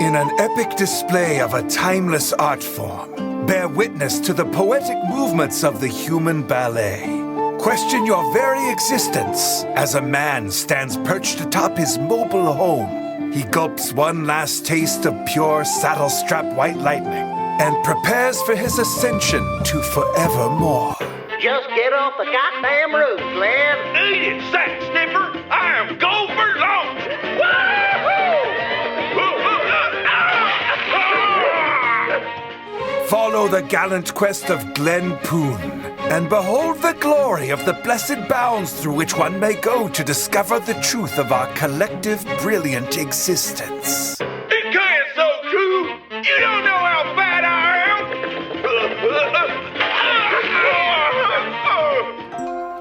In an epic display of a timeless art form, bear witness to the poetic movements of the human ballet. Question your very existence as a man stands perched atop his mobile home. He gulps one last taste of pure saddle-strap white lightning and prepares for his ascension to forevermore. Just get off the goddamn roof, Glenn. Eat it, sack sniffer. I am go for launch. Follow the gallant quest of Glenn Poon and behold the glory of the blessed bounds through which one may go to discover the truth of our collective brilliant existence. It can't so true. You don't know how bad I am.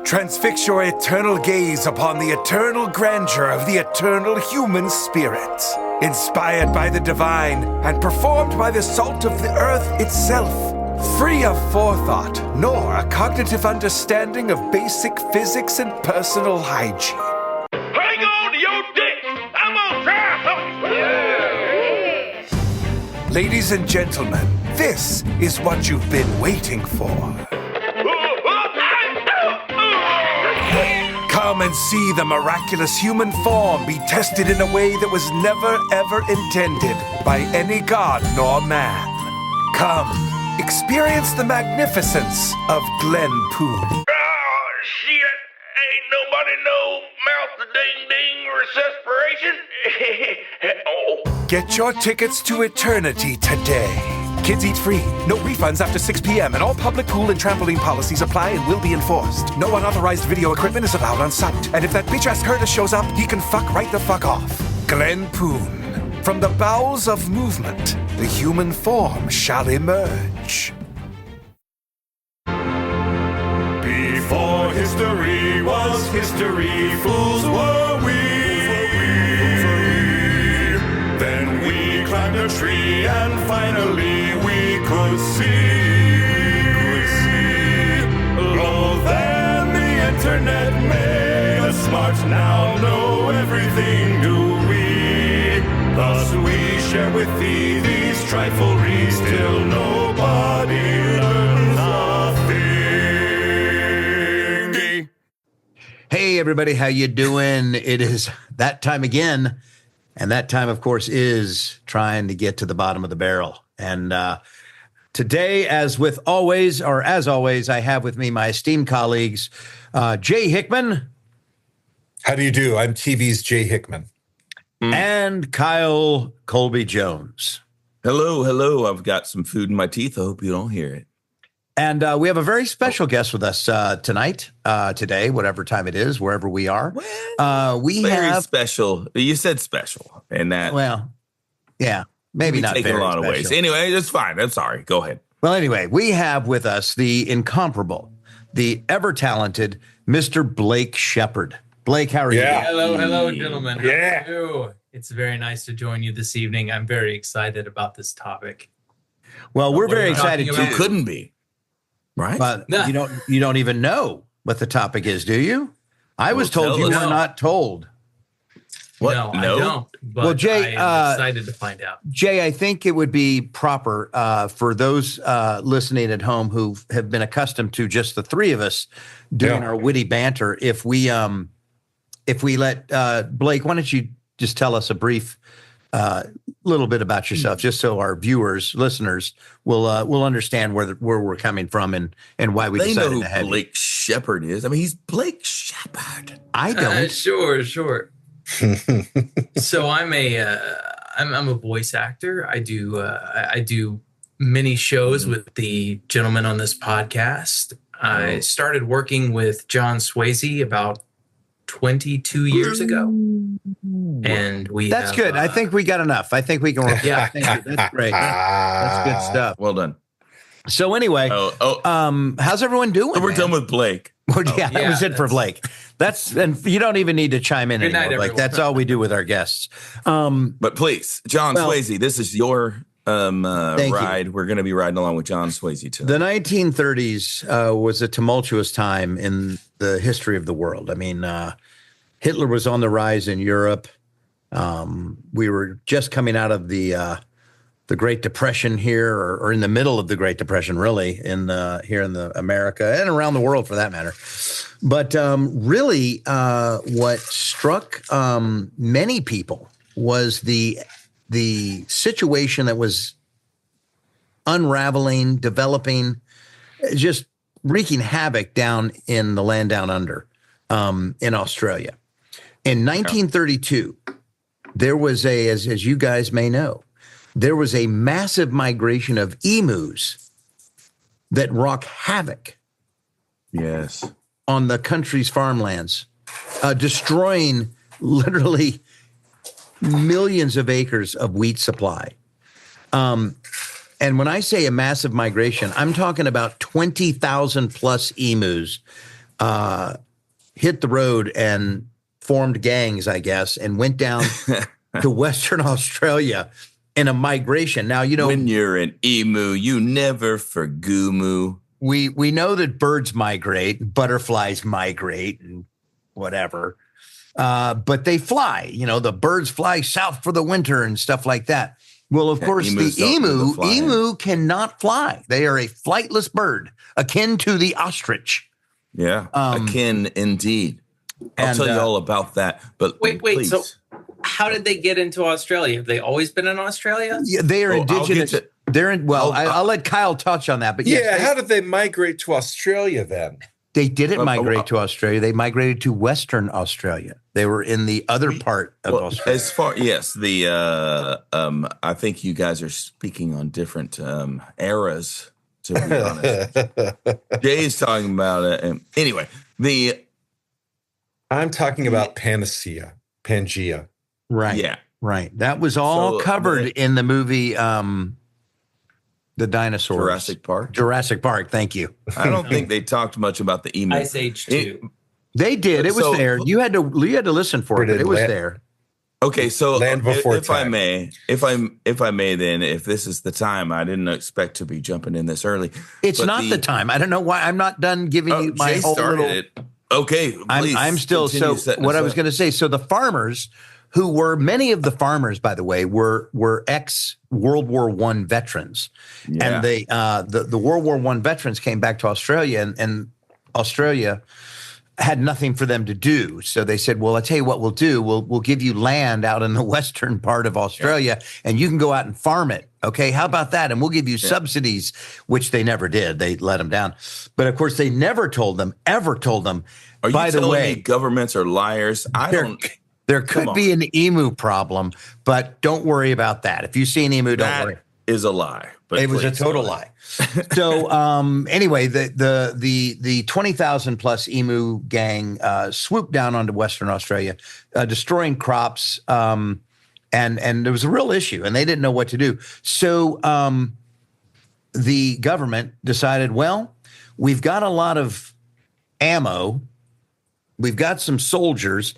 Transfix your eternal gaze upon the eternal grandeur of the eternal human spirit, inspired by the divine and performed by the salt of the earth itself, free of forethought nor a cognitive understanding of basic physics and personal hygiene. Hang on to your dick. I'm gonna try something. Ladies and gentlemen, this is what you've been waiting for. Come and see the miraculous human form be tested in a way that was never ever intended by any god nor man. Come, experience the magnificence of Glenn Poon. Oh, shit. Ain't nobody no mouth to ding-ding resuscitation. Oh. Get your tickets to eternity today. Kids eat free, no refunds after 6 p.m., and all public pool and trampoline policies apply and will be enforced. No unauthorized video equipment is allowed on site. And if that bitch-ass Curtis shows up, he can fuck right the fuck off. Glenn Poon. From the bowels of movement, the human form shall emerge. Before history was history, fools were we. Then we climbed a tree and finally we could see. Lo, then the internet made us smart, now know everything do we. Thus we share with thee these trifleries till nobody learns nothing. Hey everybody, how you doing? It is that time again, and that time, of course, is trying to get to the bottom of the barrel. And today, as always, I have with me my esteemed colleagues, Jay Hickman. How do you do? I'm TV's Jay Hickman. And Kyle Colby Jones. Hello. I've got some food in my teeth. I hope you don't hear it. And we have a very special guest with us today, whatever time it is, wherever we are. We very have special. You said special, and that maybe not taken very a lot special. of ways. Anyway, that's fine. I'm sorry. Go ahead. Well, anyway, we have with us the incomparable, the ever talented Mr. Blake Shepard. Blake, how are you? Hello, gentlemen. Yeah. How are you? It's very nice to join you this evening. I'm very excited about this topic. Well, we're very What are we excited talking too. You couldn't be, right? But No. you don't even know what the topic is, do you? I was told tell you us. were not told. What? No, I No? don't. But Well, Jay, I am excited to find out. Jay, I think it would be proper for those listening at home who have been accustomed to just the three of us doing our witty banter. If we let Blake, why don't you just tell us a brief little bit about yourself, just so our viewers, listeners will understand where we're coming from and why we They know decided who to have you. Blake Shepard is. I mean, he's Blake Shepard. I don't. Sure. So I'm a voice actor. I do many shows with the gentleman on this podcast. I started working with John Swayze about 22 years ago, and That's good. I think we got enough. I think we can. Yeah. Thank you. That's great. That's good stuff. Well done. So anyway, how's everyone doing? We're man? done with Blake. Well, that yeah, was it for Blake. And you don't even need to chime in Good night, anymore. Like everyone. that's all we do with our guests. But please, John Swayze, this is your ride. you. We're going to be riding along with John Swayze tonight. The 1930s was a tumultuous time in the history of the world. I mean, Hitler was on the rise in Europe. We were just coming out of the Great Depression here, or in the middle of the Great Depression, really, here in the America and around the world for that matter. But really, what struck many people was the situation that was unraveling, developing, just wreaking havoc down in the land down under, in Australia. In 1932, there was as you guys may know, there was a massive migration of emus that wrought havoc. Yes. On the country's farmlands, destroying literally millions of acres of wheat supply. And when I say a massive migration, I'm talking about 20,000 plus emus hit the road and formed gangs, I guess, and went down to Western Australia in a migration. Now, when you're an emu, you never forgoo-moo. We know that birds migrate, butterflies migrate, and whatever, but they fly. The birds fly south for the winter and stuff like that. Well, of course, the emu cannot fly. They are a flightless bird, akin to the ostrich. Yeah, akin indeed. I'll tell you all about that. But wait. Please. So, how did they get into Australia? Have they always been in Australia? Yeah, they are indigenous. They're in. Well, I'll let Kyle touch on that. But yes, how did they migrate to Australia then? They didn't migrate to Australia. They migrated to Western Australia. They were in the other part of Australia. As far I think you guys are speaking on different eras. To be honest, Jay's talking about it. And anyway, I'm talking about Pangea. Right. Yeah. Right. That was all covered in the movie, The Dinosaurs. Jurassic Park. Thank you. I don't think they talked much about the emu. Ice Age 2. They did. It was there. You had to listen for it. But it was there. Okay, so Land Before Time. if I may, then, if this is the time, I didn't expect to be jumping in this early. It's not the time. I don't know why. I'm not done giving you my Jay whole started little. it. Okay, please. I'm still. So what I was going to say. So the farmers, who were many of the farmers, by the way, were ex World War I veterans, and they the World War I veterans came back to Australia, and Australia had nothing for them to do. So they said, well, I'll tell you what we'll do. We'll give you land out in the western part of Australia, and you can go out and farm it. Okay, how about that? And we'll give you subsidies, which they never did. They let them down. But of course, they never told them, ever told them, Are you by the telling way, me governments are liars? There could be an emu problem, but don't worry about that. If you see an emu, don't worry. That is a lie. But it was a total lie. So anyway, the 20,000 plus emu gang swooped down onto Western Australia, destroying crops, and there was a real issue, and they didn't know what to do. So the government decided, well, we've got a lot of ammo, we've got some soldiers,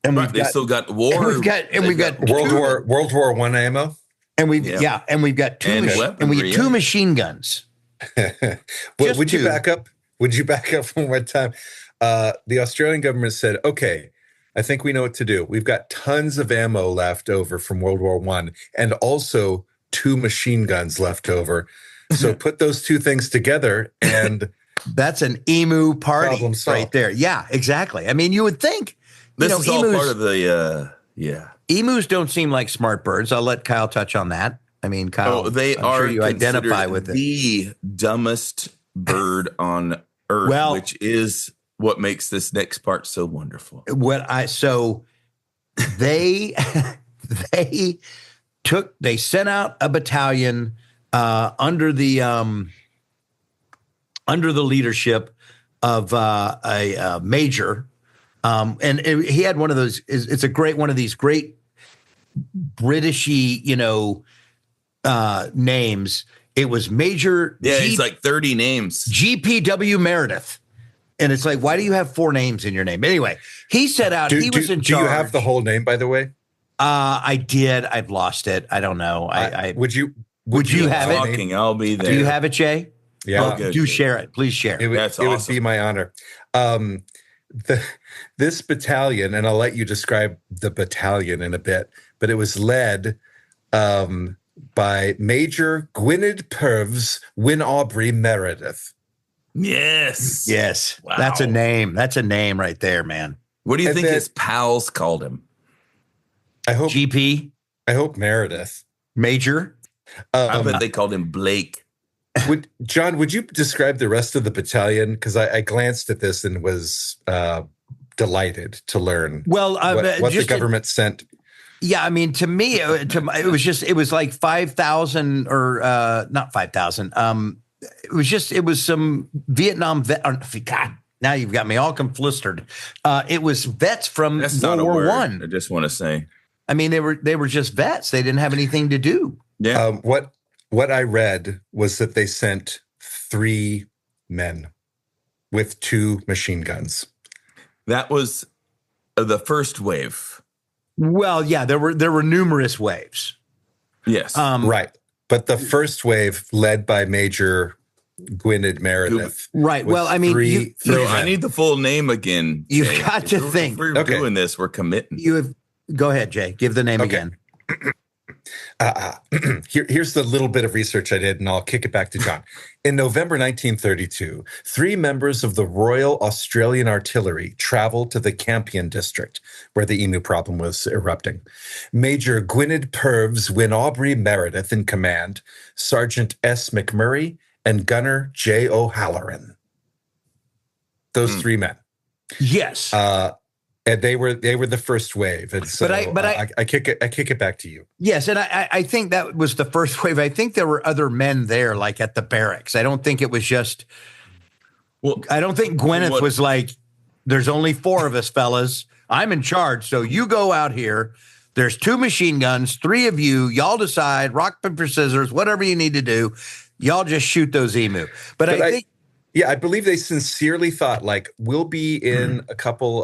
and they still got war. We've got World War I ammo. And we've got two machine guns. Would you back up? Would you back up one more time? The Australian government said, okay, I think we know what to do. We've got tons of ammo left over from World War I and also 2 machine guns left over. So put those two things together and that's an emu party right there. Yeah, exactly. I mean, you would think this is all part of the Emus don't seem like smart birds. I'll let Kyle touch on that. I mean, Kyle, I'm sure you identify with it. The dumbest bird on earth, which is what makes this next part so wonderful. They sent out a battalion under the leadership of a major. And he had one of those. It's a great one of these great Britishy, names. It was Major. Yeah, he's like 30 names. GPW Meredith, and it's like, why do you have 4 names in your name? Anyway, he set out. He was in charge. Do you have the whole name, by the way? I did. I've lost it. I don't know. Would you have it? I'll be there. Do you have it, Jay? Yeah. Do share it. Please share. It would be my honor. this battalion, and I'll let you describe the battalion in a bit, but it was led by Major Gwynedd Purves Wyn Aubrey Meredith. Yes. Wow. That's a name right there, man. What do you think his pals called him? I hope GP. I hope Meredith. Major. I bet they called him Blake. John, would you describe the rest of the battalion? Because I glanced at this and was delighted to learn what the government sent. Yeah, I mean, to me, it was like 5,000 or not 5,000. It was some Vietnam vet. God, now you've got me all conflustered. It was vets from World War I. I just want to say. I mean, they were just vets. They didn't have anything to do. Yeah. What I read was that they sent 3 men with 2 machine guns. That was the first wave. Well, yeah, there were numerous waves. Yes. Right. But the first wave led by Major Gwynedd Meredith. Right. Well, I mean, I need the full name again. You've got to think. If we're doing this, we're committing. Go ahead, Jay. Give the name again. Here's the little bit of research I did, and I'll kick it back to John. In November 1932, 3 members of the Royal Australian Artillery traveled to the Campion district, where the emu problem was erupting. Major Gwynedd Purves Wyn Aubrey Meredith in command, Sergeant S. McMurray, and Gunner J. O'Halloran. Those 3 men. Yes. And they were the first wave, and so I kick it back to you. Yes, and I think that was the first wave. I think there were other men there, like at the barracks. I don't think it was just. Well, I don't think Gwyneth was like, "There's only 4 of us, fellas. I'm in charge, so you go out here. There's 2 machine guns, 3 of you. Y'all decide. Rock paper scissors, whatever you need to do. Y'all just shoot those emu." But I think. Yeah, I believe they sincerely thought, like, we'll be in a couple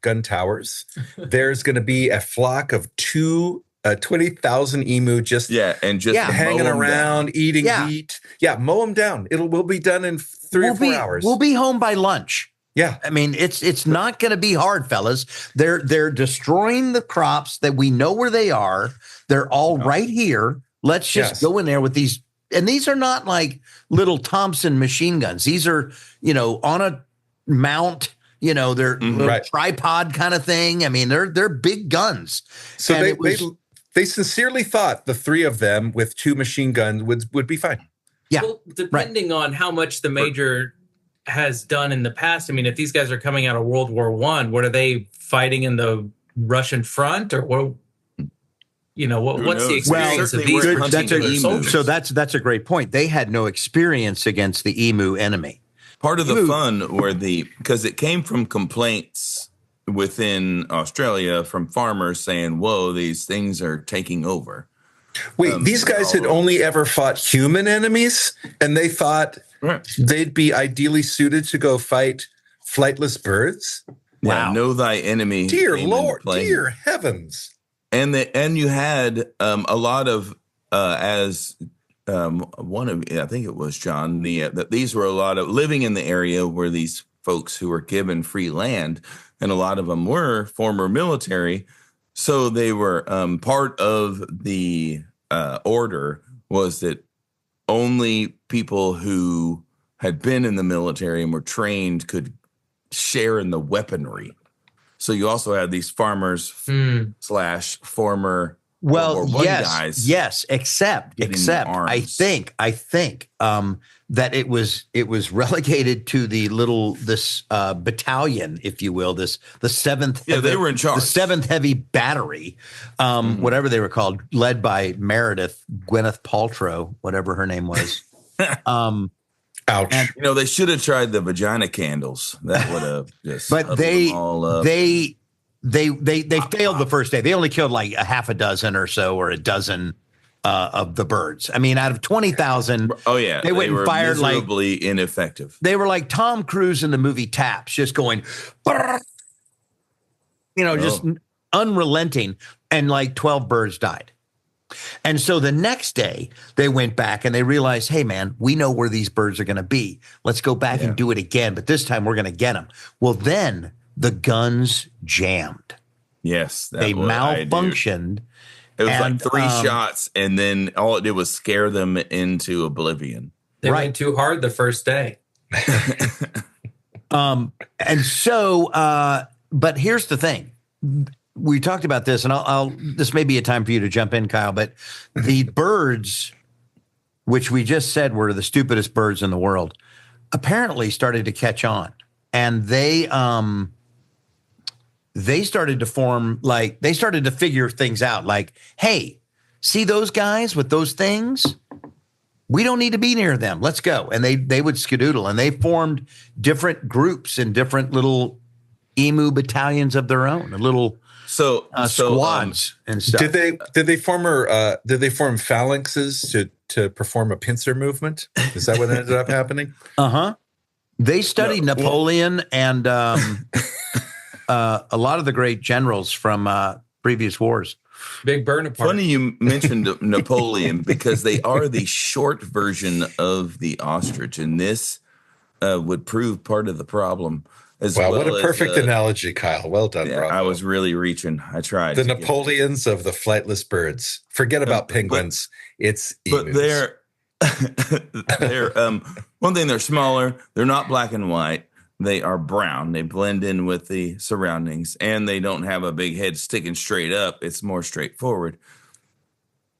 gun towers. There's going to be a flock of 20,000 emu just hanging around, eating wheat. Yeah, mow them down. We'll be done in 3 or 4 hours. We'll be home by lunch. Yeah. I mean, it's not going to be hard, fellas. They're destroying the crops that we know where they are. They're all right here. Let's just go in there with these. And these are not like little Thompson machine guns. These are, on a mount, they're tripod kind of thing. I mean, they're big guns. So they sincerely thought the 3 of them with 2 machine guns would be fine. Yeah. Well, depending on how much the major has done in the past. I mean, if these guys are coming out of World War I, what are they fighting in the Russian front, or what? What's the experience of these particular soldiers? So that's a great point. They had no experience against the emu enemy. Part of the fun because it came from complaints within Australia from farmers saying, "Whoa, these things are taking over." Wait, these guys had only ever fought human enemies, and they thought they'd be ideally suited to go fight flightless birds? Wow. Know thy enemy. Dear Lord, dear heavens. And you had a lot of one of, I think it was John, that these were a lot of living in the area where these folks who were given free land, and a lot of them were former military. So they were part of the order was that only people who had been in the military and were trained could share in the weaponry. So you also had these farmers / former guys. Yes, except I think that it was relegated to this battalion, if you will, the 7th. Yeah, they were in charge. The 7th Heavy Battery, whatever they were called, led by Meredith Gwyneth Paltrow, whatever her name was. Ouch. And, they should have tried the vagina candles. That would have just. But they failed the first day. They only killed like a half a dozen or so, or a dozen of the birds. I mean, out of 20,000. Oh yeah, they went and fired miserably ineffective. They were like Tom Cruise in the movie Taps, just going, just unrelenting, and like 12 birds died. And so the next day they went back and they realized, hey, man, we know where these birds are going to be. Let's go back and do it again. But this time we're going to get them. Well, then the guns jammed. Yes. They malfunctioned. It was like 3 shots, and then all it did was scare them into oblivion. They went too hard the first day. And so, but here's the thing. We talked about this, and this may be a time for you to jump in, Kyle, but the birds, which we just said were the stupidest birds in the world, apparently started to catch on. And they started to form, like, they started to figure things out. Like, hey, see those guys with those things? We don't need to be near them. Let's go. And they would skedoodle, and they formed different groups and different little emu battalions of their own, little squads and stuff. Did they form phalanxes to perform a pincer movement? Is that what ended up happening? They studied Napoleon and a lot of the great generals from previous wars. Big burn apart. Funny you mentioned Napoleon, because they are the short version of the ostrich, and this would prove part of the problem. Wow, what a perfect analogy, Kyle. Well done, yeah, bravo. I was really reaching. I tried. The Napoleons of the flightless birds. Forget about penguins. It's emus. But they're one thing, they're smaller. They're not black and white. They are brown. They blend in with the surroundings, and they don't have a big head sticking straight up. It's more straightforward.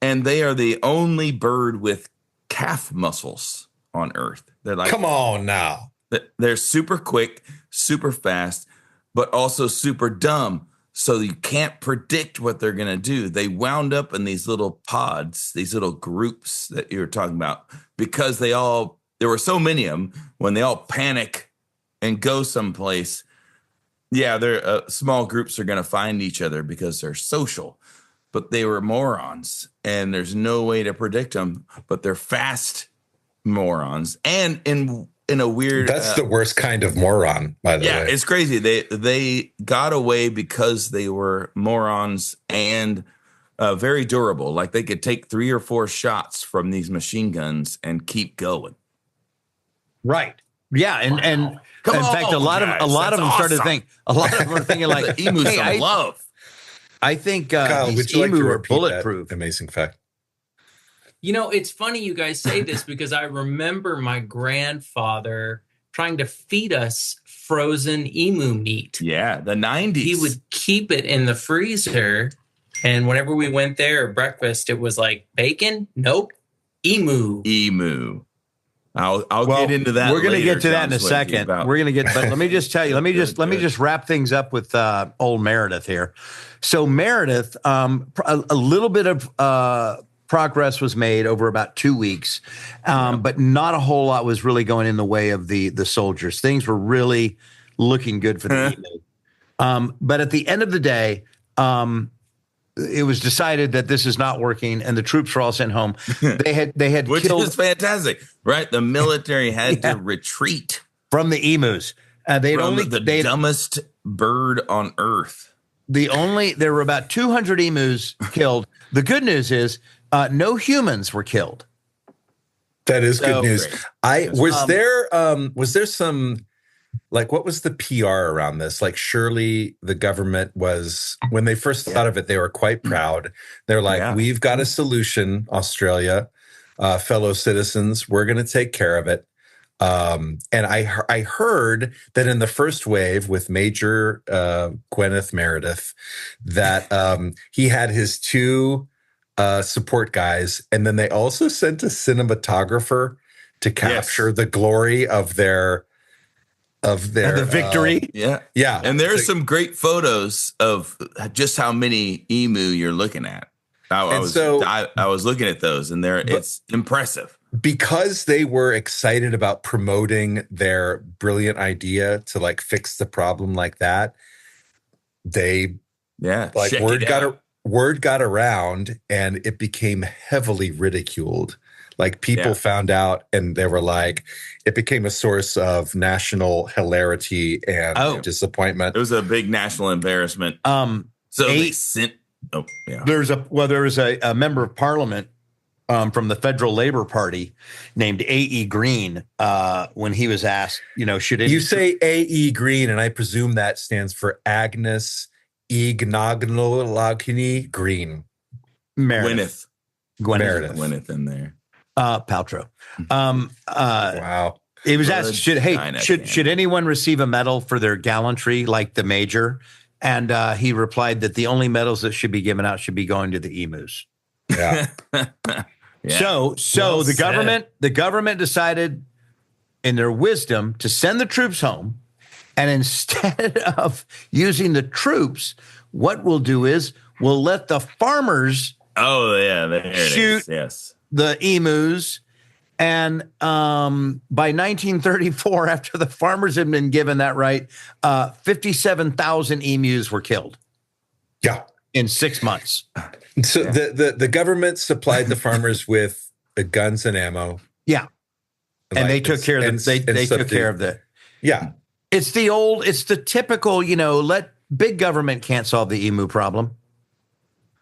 And they are the only bird with calf muscles on Earth. They're like, come on now. They're super quick, super fast, but also super dumb. So you can't predict what they're going to do. They wound up in these little pods, these little groups that you were talking about, because there were so many of them. When they all panic and go someplace, they're small groups are going to find each other because they're social. But they were morons, and there's no way to predict them. But they're fast morons, and in a weird. That's the worst kind of moron, by the way. Yeah, it's crazy. They got away because they were morons and very durable. Like, they could take 3 or 4 shots from these machine guns and keep going. Right. Yeah, and in fact, a lot of them started to think. A lot of them were thinking like, emus some love. I think Kyle, these would you like emu to are repeat bulletproof. that amazing fact? You know, it's funny you guys say this, because I remember my grandfather trying to feed us frozen emu meat. Yeah, the 90s. He would keep it in the freezer, and whenever we went there at breakfast, it was like, bacon? Nope. Emu. I'll get into that. We're going to later, get to that in a John, second. We're going to get, but let me just tell you, let me just wrap things up with old Meredith here. So Meredith, a little bit of progress was made over about 2 weeks, but not a whole lot was really going in the way of the soldiers. Things were really looking good for the emu. But at the end of the day, it was decided that this is not working, and the troops were all sent home. They had which killed, is fantastic, right? The military had to retreat from the emus. They'd from only the dumbest bird on Earth. There were about 200 emus killed. The good news is no humans were killed. That is good news. Was there some, like, what was the PR around this? Like, surely the government was, when they first thought of it, they were quite proud. They're like, we've got a solution, Australia, fellow citizens. We're going to take care of it. And I heard that in the first wave with Major Gwyneth Meredith, that he had his 2 support guys, and then they also sent a cinematographer to capture the glory of their the victory. Yeah. And there's some great photos of just how many emu you're looking at. I was looking at those, and it's impressive. Because they were excited about promoting their brilliant idea to, like, fix the problem like that, they word got around, and it became heavily ridiculed. Like, people found out, and they were like, it became a source of national hilarity and disappointment. It was a big national embarrassment. They sent. There was a member of parliament from the Federal Labor Party named A.E. Green, when he was asked, should you say A.E. Green, and I presume that stands for Agnes Ignoglogny Green. Meredith. Meredith. Gwyneth in there. Paltrow. Wow. He was asked, should anyone receive a medal for their gallantry like the major? And he replied that the only medals that should be given out should be going to the emus. Yeah. So Well the said. government decided in their wisdom to send the troops home. And instead of using the troops, what we'll do is we'll let the farmers shoot the emus. And by 1934, after the farmers had been given that right, 57,000 emus were killed. Yeah. In 6 months. So the government supplied the farmers with guns and ammo. Yeah. And they took care of they took care of the. Yeah. It's the typical, let big government can't solve the emu problem.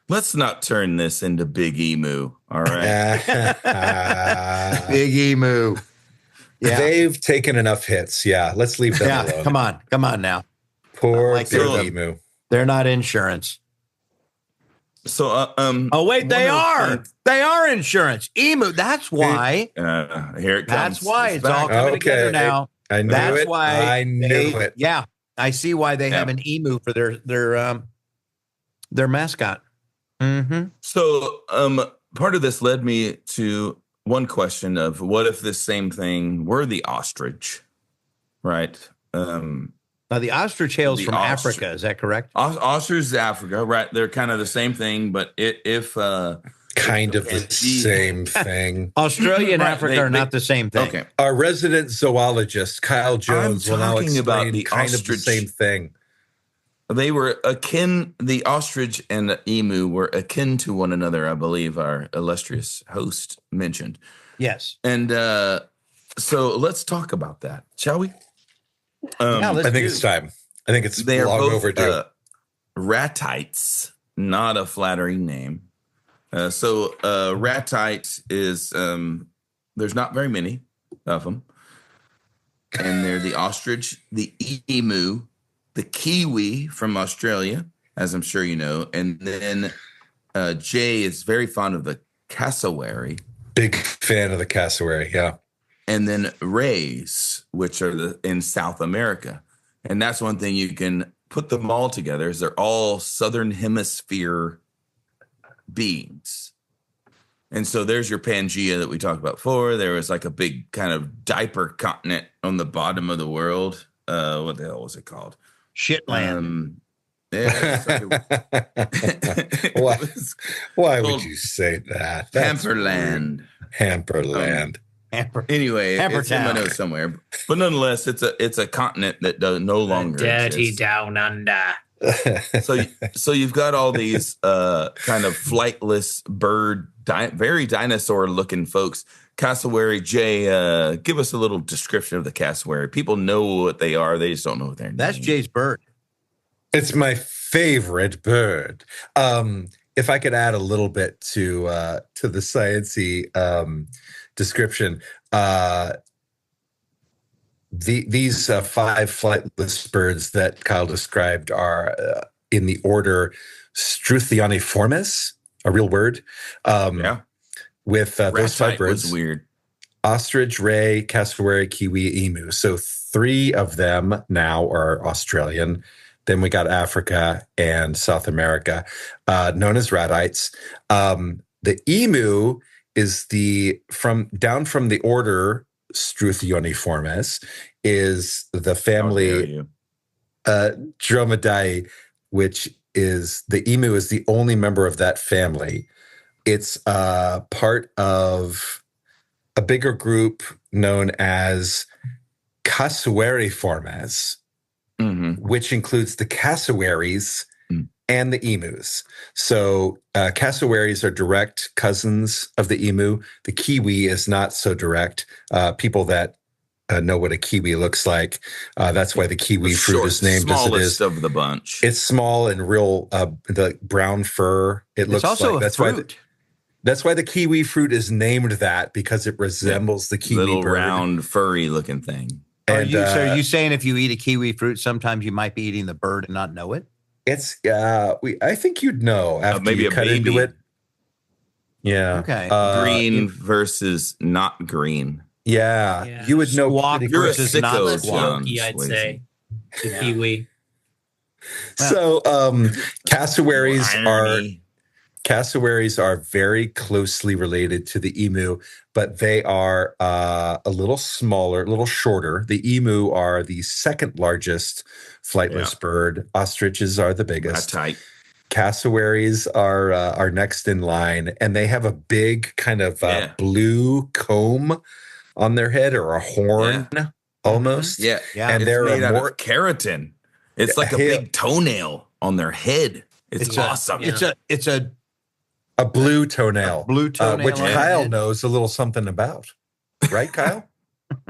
Let's not turn this into Big Emu. All right. Big emu. Yeah. They've taken enough hits. Yeah. Let's leave them alone. Come on now. Poor Like big emu. They're not insurance. So, oh wait, they are. They are insurance. Emu. That's why. Here it comes. That's why it's all coming together now. I knew That's it. why I knew it. Yeah, I see why they have an emu for their mascot. Mm-hmm. So, part of this led me to one question of what if this same thing were the ostrich, right? Now, the ostrich hails from Africa. Is that correct? Ostrich is Africa, right? They're kind of the same thing, but if kind of the same thing. Australia and Africa are not the same thing. Okay. Our resident zoologist, Kyle Jones, will now talking about explain the kind ostrich. of the same thing. They were akin, the ostrich and the emu were akin to one another, I believe our illustrious host mentioned. Yes. And so let's talk about that, shall we? I think it's time. I think it's they long are both, overdue. Ratites, not a flattering name. So ratite is, there's not very many of them. And they're the ostrich, the emu, the kiwi from Australia, as I'm sure you know. And then Jay is very fond of the cassowary. Big fan of the cassowary, yeah. And then rays, which are in South America. And that's one thing you can put them all together is they're all Southern Hemisphere beings. And so there's your Pangea that we talked about before. There was like a big kind of diaper continent on the bottom of the world. What the hell was it called? Shitland. Why would you say that? Hamperland. Hamperland. Anyway, it's in my notes somewhere. But nonetheless, it's a continent that no longer dirty exists. down under. So you've got all these kind of flightless bird, very dinosaur-looking folks. Cassowary, Jay, give us a little description of the cassowary. People know what they are; they just don't know what they're. That's Jay's bird. It's my favorite bird. If I could add a little bit to the sciencey description, these 5 flightless birds that Kyle described are in the order Struthioniformis, a real word. With those 5 birds, was weird. Ostrich, ray, cassowary, kiwi, emu. So 3 of them now are Australian. Then we got Africa and South America, known as ratites. The emu is down from the order Struthioniformis, is the family Dromaeodae, which is the emu is the only member of that family. It's part of a bigger group known as Cassowariiformes, which includes the cassowaries and the emus. So cassowaries are direct cousins of the emu. The kiwi is not so direct. People that know what a kiwi looks like, that's why the kiwi fruit is named as it is. Smallest of the bunch. It's small and real, the brown fur. It's also like, a that's fruit. That's why the kiwi fruit is named that, because it resembles the kiwi little bird. round furry looking thing. Are you saying if you eat a kiwi fruit, sometimes you might be eating the bird and not know it? It's I think you'd know after maybe you a cut baby. into it. Yeah. Okay. Green versus not green. Yeah. You would know. Squawk You're a versus sicko, not Less squawk. John yolky, I'd Swayze. say. The kiwi. So cassowaries Irony. are very closely related to the emu, but they are a little smaller, a little shorter. The emu are the second largest flightless bird. Ostriches are the biggest. Tight. Cassowaries are next in line, and they have a big kind of blue comb on their head, or a horn almost. Yeah. And it's they're made out more of keratin. It's like a big toenail on their head. It's awesome. It's a blue toenail. Blue toenail which on the Kyle head. knows a little something about. Right, Kyle?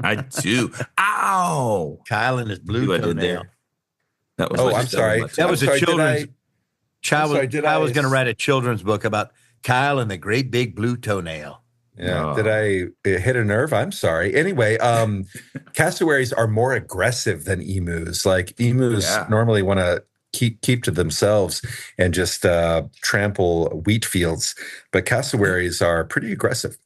I do. Ow! Kyle and his blue See what I did toenail. there? That was Oh, I'm sorry. That was I'm a sorry, children's. Kyle I was going to write a children's book about Kyle and the great big blue toenail. Yeah. Did I hit a nerve? I'm sorry. Anyway, cassowaries are more aggressive than emus. Like emus normally want to keep to themselves and just trample wheat fields, but cassowaries are pretty aggressive.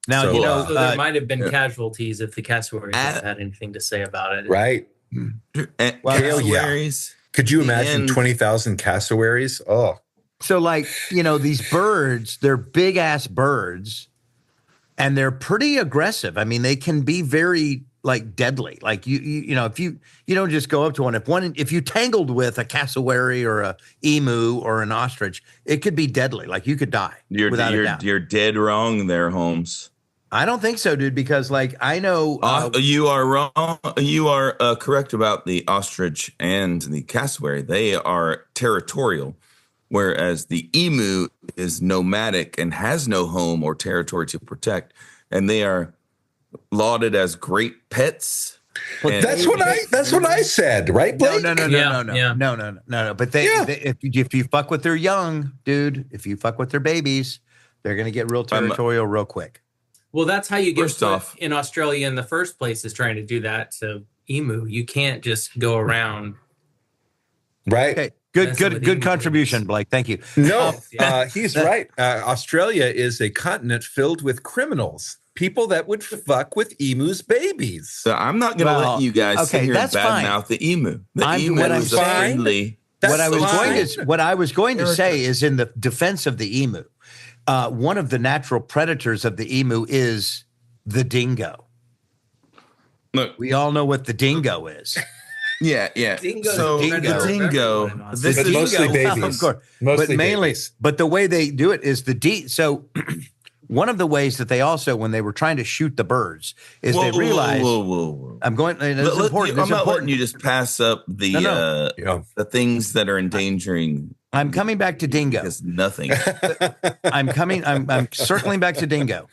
Now, So there might have been casualties if the cassowaries had anything to say about it. Right. Cassowaries. Could you imagine 20,000 cassowaries? Oh. So these birds, they're big ass birds, and they're pretty aggressive. I mean, they can be very deadly. Like if you don't just go up to one. If you tangled with a cassowary or a emu or an ostrich, it could be deadly. Like you could die without a doubt. You're dead wrong there, Holmes. I don't think so, dude, because I know you are wrong. You are correct about the ostrich and the cassowary. They are territorial, whereas the emu is nomadic and has no home or territory to protect, and they are lauded as great pets. Well, that's what I said, right, Blake? No. But if you fuck with their young, dude, if you fuck with their babies, they're gonna get real territorial real quick. Well, that's how you get First off, in Australia in the first place, is trying to do that to emu. You can't just go around. Right. Okay. Good contribution, Blake. Thank you. No, he's right. Australia is a continent filled with criminals, people that would fuck with emus' babies. So I'm not going to let you guys sit here and badmouth the emu. The emu is friendly. What I was going to say is, in the defense of the emu, one of the natural predators of the emu is the dingo. Look, we all know what the dingo is. Yeah. So the dingo, this is mostly babies, well, of course, mostly but mainly. Babies. But the way they do it is So one of the ways that they also, when they were trying to shoot the birds, is they realized. Whoa. I'm going. It's important. I'm not letting you just pass up the things that are endangering. I'm coming back to dingo. Because nothing. I'm circling back to dingo.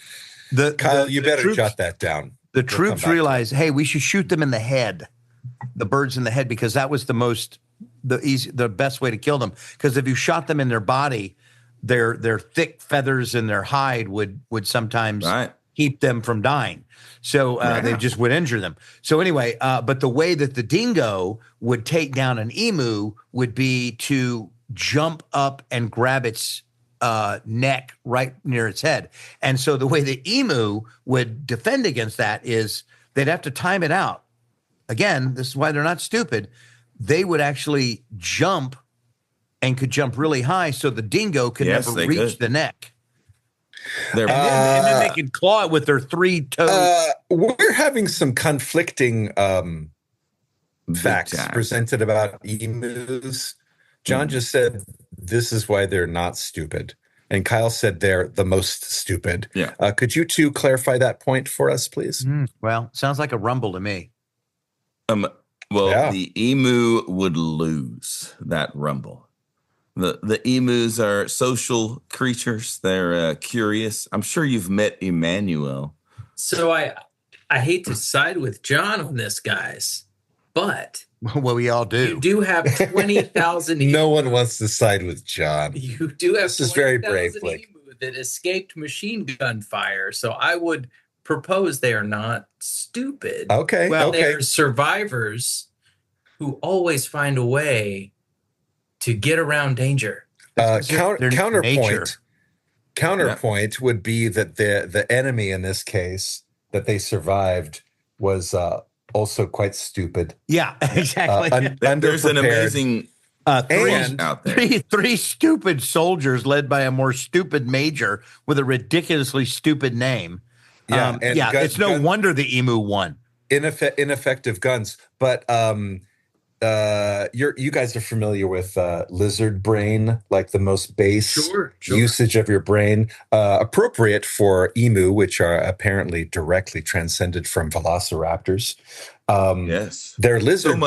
Kyle, you better jot that down. The troops realized, hey, we should shoot them in the head, the birds in the head, because that was the best way to kill them. Because if you shot them in their body, their thick feathers in their hide would sometimes keep them from dying. So they just would injure them. So anyway, but the way that the dingo would take down an emu would be to jump up and grab its neck right near its head. And so the way the emu would defend against that is they'd have to time it out. Again, this is why they're not stupid. They would actually jump and could jump really high, so the dingo could never reach the neck. And then they could claw it with their 3 toes. We're having some conflicting facts presented about emus. John just said this is why they're not stupid, and Kyle said they're the most stupid. Yeah. Could you two clarify that point for us, please? Well, sounds like a rumble to me. The emu would lose that rumble. The emus are social creatures. They're curious. I'm sure you've met Emmanuel. So I hate to side with John on this, guys, but well, we all do. You do have 20,000 emus. No one wants to side with John. You do have. This is very brave, Blake. that escaped machine gun fire. So I would propose they are not stupid. Okay. Well, okay. they're survivors who always find a way to get around danger. Counterpoint would be that the enemy in this case that they survived was also quite stupid. Yeah, exactly. There's an amazing out there. Three stupid soldiers led by a more stupid major with a ridiculously stupid name. Yeah, it's no wonder the Emu won. Ineffective guns, but you guys are familiar with lizard brain, like the most base usage of your brain, appropriate for emu, which are apparently directly transcended from velociraptors. Yes, their lizard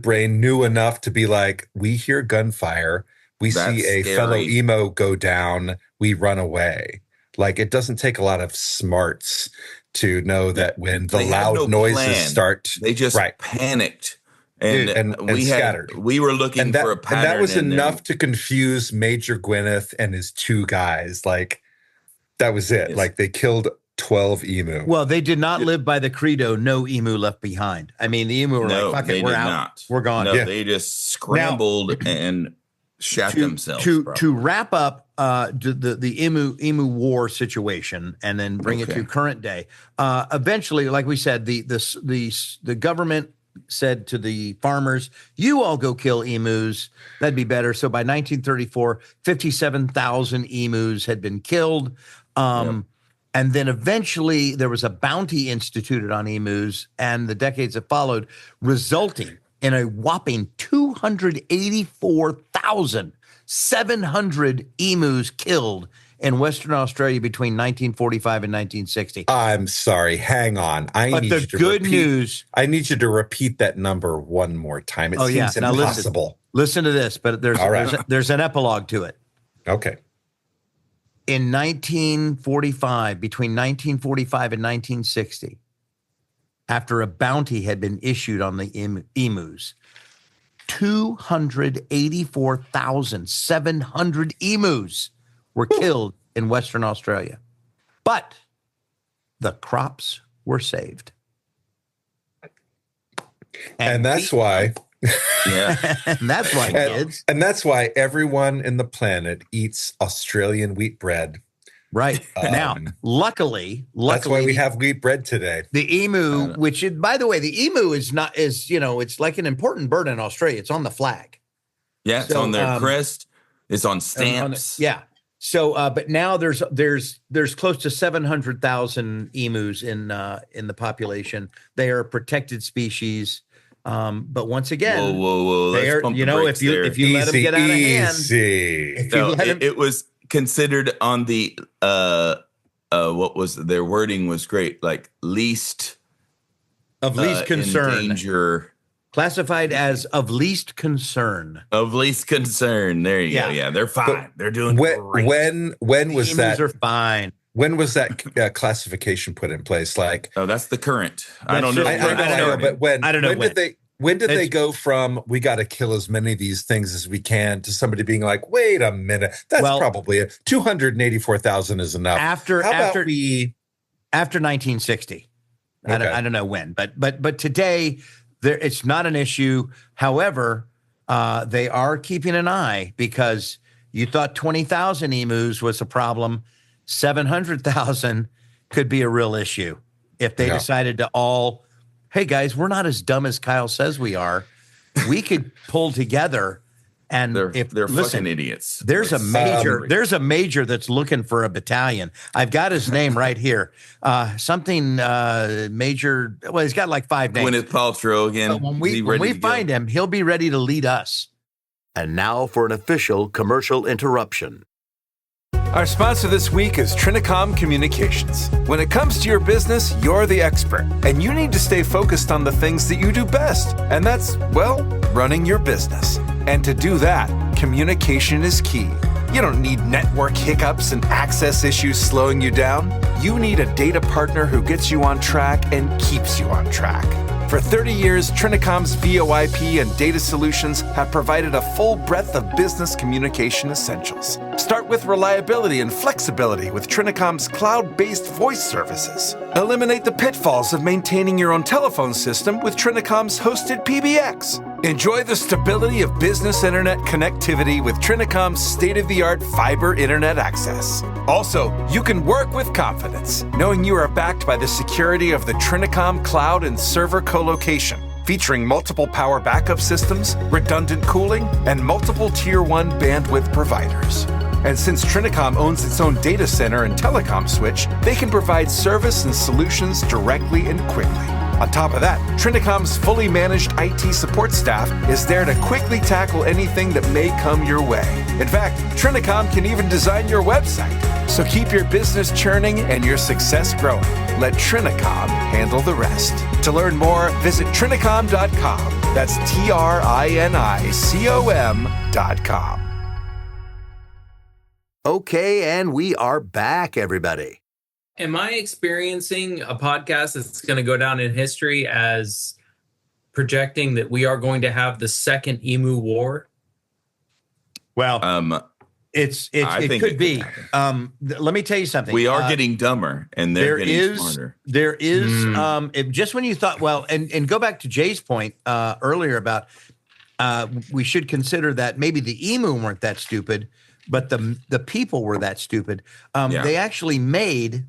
brain knew enough to be like, we hear gunfire, we see a fellow emo go down, we run away. Like, it doesn't take a lot of smarts to know that when the loud noises start, they just panicked and we scattered. We were looking for a pattern, and that was enough to confuse Major Gwyneth and his two guys. Like, that was it. Yes. Like, they killed 12 emu. Well, they did not live by the credo, no emu left behind. I mean, the emu were like, fuck it, we're out. Not. We're gone. No, they just scrambled and shat themselves. To wrap up the emu war situation and then bring it to current day. Eventually, like we said, the government said to the farmers, you all go kill emus. That'd be better. So by 1934, 57,000 emus had been killed. And then eventually there was a bounty instituted on emus, and the decades that followed, resulting in a whopping 284,700 emus killed in Western Australia between 1945 and 1960. I'm sorry. Hang on. I need you to repeat that number one more time. It seems impossible. Listen to this, but there's an epilogue to it. Okay. In 1945, between 1945 and 1960, after a bounty had been issued on the emus, 284,700 emus were killed in Western Australia. But the crops were saved. And that's why... and that's why, kids. And that's why everyone in the planet eats Australian wheat bread. Right. Now, luckily, that's why we have wheat bread today. The emu, which, by the way, the emu is it's like an important bird in Australia. It's on the flag. Yeah, it's on their crest. It's on stamps. So, but now there's close to 700,000 emus in the population. They are a protected species. But once again, whoa! They are, if you let them get out of hand, it was considered on the what was their wording was great, like least concern, danger, classified as of least concern. Of least concern. There you go. Yeah, they're fine. They're doing great. When was that? Emus are fine. When was that classification put in place? Like, that's the current. I don't know. But when? I don't know. When did they go from we got to kill as many of these things as we can to somebody being like, wait a minute, that's probably 284,000 is enough. After 1960, I don't know when, but today it's not an issue. However, they are keeping an eye because you thought 20,000 emus was a problem. 700,000 could be a real issue if they decided to all, hey guys, we're not as dumb as Kyle says we are. We could pull together, and they're fucking idiots. There's a major that's looking for a battalion. I've got his name right here. Major. Well, he's got like 5 names. Gwyneth Paltrow again. When we find him, he'll be ready to lead us. And now for an official commercial interruption. Our sponsor this week is Trinicom Communications. When it comes to your business, you're the expert, and you need to stay focused on the things that you do best, and that's, running your business. And to do that, communication is key. You don't need network hiccups and access issues slowing you down. You need a data partner who gets you on track and keeps you on track. For 30 years, Trinicom's VoIP and data solutions have provided a full breadth of business communication essentials. Start with reliability and flexibility with Trinicom's cloud-based voice services. Eliminate the pitfalls of maintaining your own telephone system with Trinicom's hosted PBX. Enjoy the stability of business internet connectivity with Trinicom's state-of-the-art fiber internet access. Also, you can work with confidence, knowing you are backed by the security of the Trinicom cloud and server co-location, featuring multiple power backup systems, redundant cooling, and multiple Tier 1 bandwidth providers. And since Trinicom owns its own data center and telecom switch, they can provide service and solutions directly and quickly. On top of that, Trinicom's fully managed IT support staff is there to quickly tackle anything that may come your way. In fact, Trinicom can even design your website. So keep your business churning and your success growing. Let Trinicom handle the rest. To learn more, visit Trinicom.com. That's TRINICOM.com. Okay, and we are back, everybody. Am I experiencing a podcast that's going to go down in history as projecting that we are going to have the second emu war? Well, it could be. Let me tell you something. We are getting dumber, and they're getting smarter. There is, just when you thought, well, and go back to Jay's point earlier about we should consider that maybe the emu weren't that stupid, but the people were that stupid. They actually made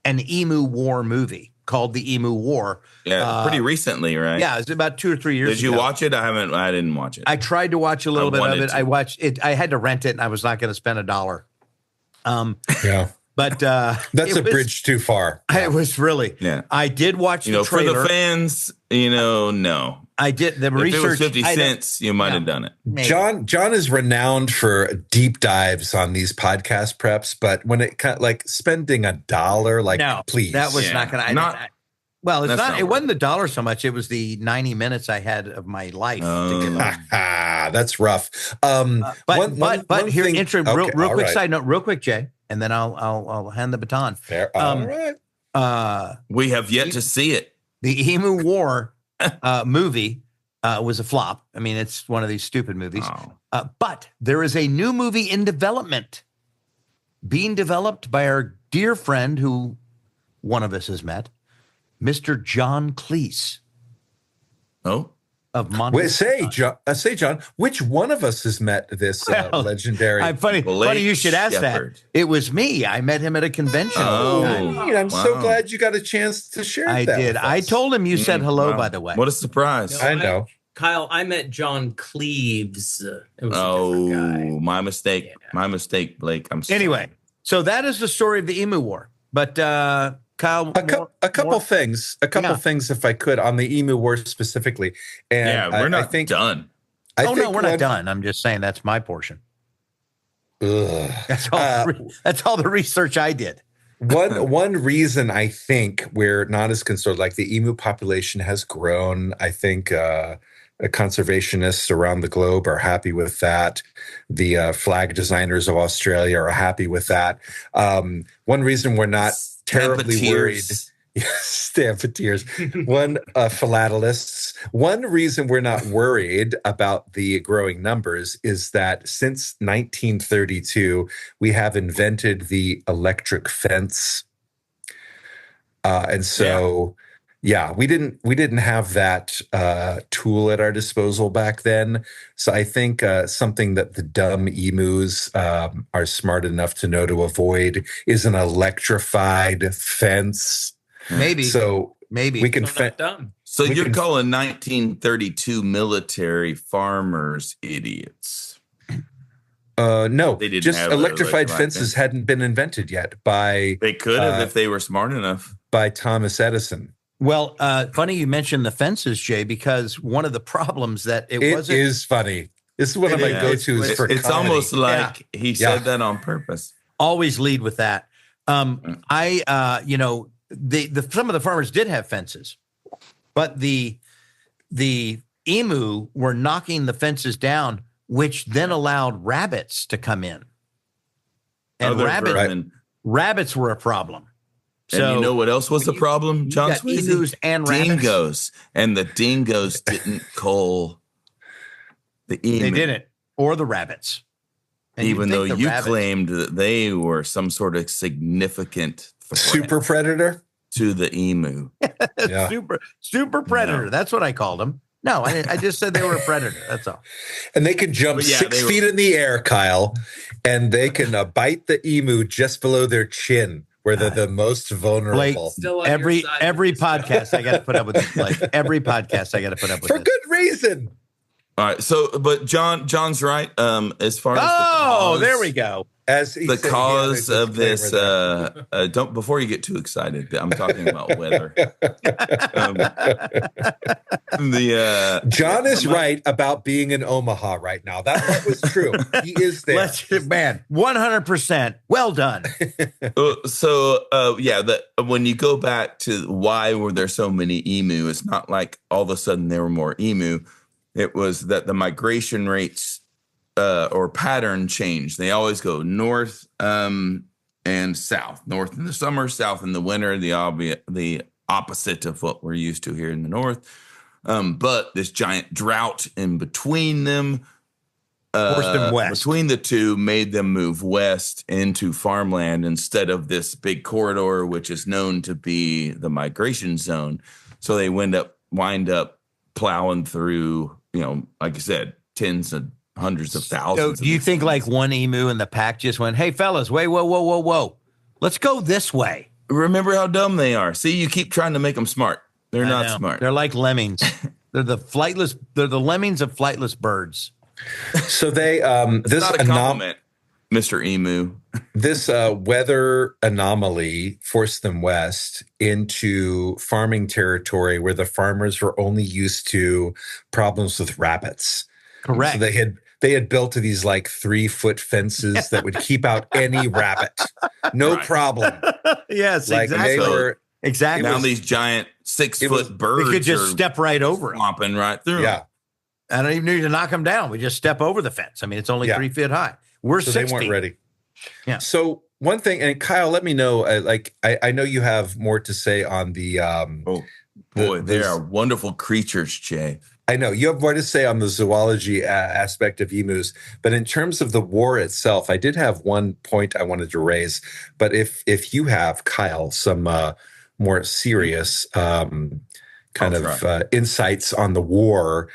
an emu war movie called The Emu War. Yeah, pretty recently, right? Yeah, it was about 2 or 3 years ago. Did you watch it? I didn't watch it. I tried to watch a little bit of it. I watched it. I had to rent it, and I was not going to spend $1. But that's a bridge too far. It was really. Yeah. I did watch the trailer. For the fans, no. I did the research. If it was 50 cents, you might have done it. Maybe. John is renowned for deep dives on these podcast preps, but when it kind of like spending $1, please, that was not going to. Well, it's not. It wasn't the dollar so much. It was the 90 minutes I had of my life. That's rough. But here, real quick side note, real quick, Jay, and then I'll hand the baton. Fair. All right. We have yet to see it. The Emu War movie was a flop. I mean, it's one of these stupid movies. But there is a new movie in development, being developed by our dear friend who one of us has met, Mr. John Cleese. Oh, of Monty. Say, John, which one of us has met this legendary? Funny you should ask Shepard. that. It was me. I met him at a convention. I'm so glad you got a chance to share that. I did. With us. I told him you said hello, by the way. What a surprise. I know. Kyle, I met John Cleves. It was a different guy. My mistake. Yeah. My mistake, Blake. I'm sorry. Anyway, so that is the story of the Emu War. But Kyle, a couple things, if I could, on the Emu War specifically. And we're not done. We're not done. I'm just saying that's my portion. That's all the research I did. One reason I think we're not as concerned, like the emu population has grown. I think conservationists around the globe are happy with that. The flag designers of Australia are happy with that. One reason we're not terribly worried. Stampeteers. Philatelists. One reason we're not worried about the growing numbers is that since 1932, we have invented the electric fence. And so, we didn't have that tool at our disposal back then. So I think something that the dumb emus are smart enough to know to avoid is an electrified fence. Maybe. So maybe we can. So you're calling 1932 military farmers idiots? No, they didn't just have electrified fences hadn't been invented yet by. They could have if they were smart enough. By Thomas Edison. Well, funny you mentioned the fences, Jay, because one of the problems that it is funny. This is one of my go-tos for It's comedy. almost like he said that on purpose. Always lead with that. Some of the farmers did have fences, but the emu were knocking the fences down, which then allowed rabbits to come in. And rabbits were a problem. And you know what else was the problem, John Swayze? Emus and dingoes. And the dingoes didn't cull the emu. They didn't. Or the rabbits. And even though you claimed that they were some sort of significant super predator to the emu. Yeah. Super predator. No. That's what I called them. No, I just said they were a predator. That's all. And they can jump 6 feet in the air, Kyle, and they can bite the emu just below their chin, where they're the most vulnerable. Blake, every podcast I got to put up with this. Like every podcast I got to put up with for good reason. All right, so but John's right. As far as there we go. As the cause of this, don't before you get too excited. I'm talking about weather. John is right about being in Omaha right now. That was true. He is there. Man, 100%. Well done. When you go back to why were there so many emu, it's not like all of a sudden there were more emu. It was that the migration rates or pattern change. They always go north and south. North in the summer, south in the winter. The opposite of what we're used to here in the north. But this giant drought in between them, forced them west. Between the two, made them move west into farmland instead of this big corridor, which is known to be the migration zone. So they wind up plowing through, like I said, tens and hundreds of thousands. So do you think like one emu in the pack just went, "Hey fellas, wait, whoa. Let's go this way." Remember how dumb they are. See, you keep trying to make them smart. They're not smart. They're like lemmings. They're the lemmings of flightless birds. So they this not a compliment, Mr. Emu. This weather anomaly forced them west into farming territory where the farmers were only used to problems with rabbits. Correct. So they had built these like 3-foot fences that would keep out any rabbit. No problem. Yes, like exactly. Exactly. Now these giant 6-foot birds, we could just step right over them, flopping right through. Yeah, I don't even need to knock them down. We just step over the fence. I mean, it's only 3 feet high. We're so 6 they weren't feet. ready. Yeah. So one thing, and Kyle, let me know. I know you have more to say on the. They are wonderful creatures, Jay. I know you have more to say on the zoology aspect of emus, but in terms of the war itself, I did have one point I wanted to raise. But if you have, Kyle, some more serious insights on the war,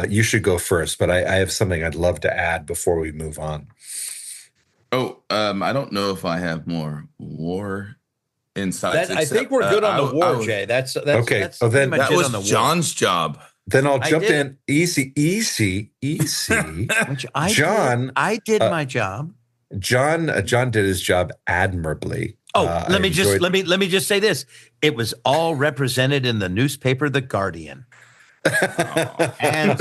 you should go first. But I have something I'd love to add before we move on. I don't know if I have more war insights. I think we're good on the war, Jay. That's okay. That's then that was John's job. Then I'll jump in easy. John, I did my job. John did his job admirably. Let me just say this. It was all represented in the newspaper, The Guardian. And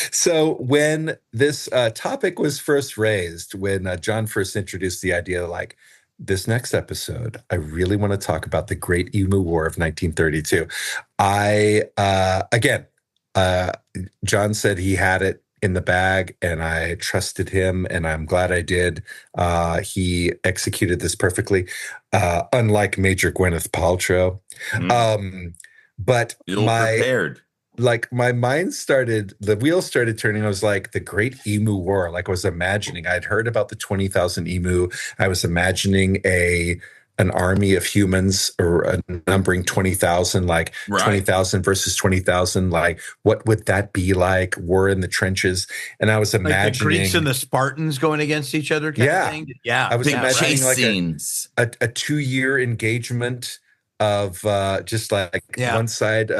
so when this topic was first raised, when John first introduced the idea, like, this next episode, I really want to talk about the Great Emu War of 1932. John said he had it in the bag, and I trusted him, and I'm glad I did. He executed this perfectly, unlike Major Gwyneth Paltrow. But prepared. Like my mind the wheels started turning. I was like, the Great Emu War. Like I was imagining, I'd heard about the 20,000 emu. I was imagining an army of humans or numbering 20,000, like 20,000 versus 20,000. Like, what would that be like? War in the trenches. And I was imagining like the Greeks and the Spartans going against each other. Kind of thing. Yeah. I was imagining like scenes. a 2-year engagement of just like one side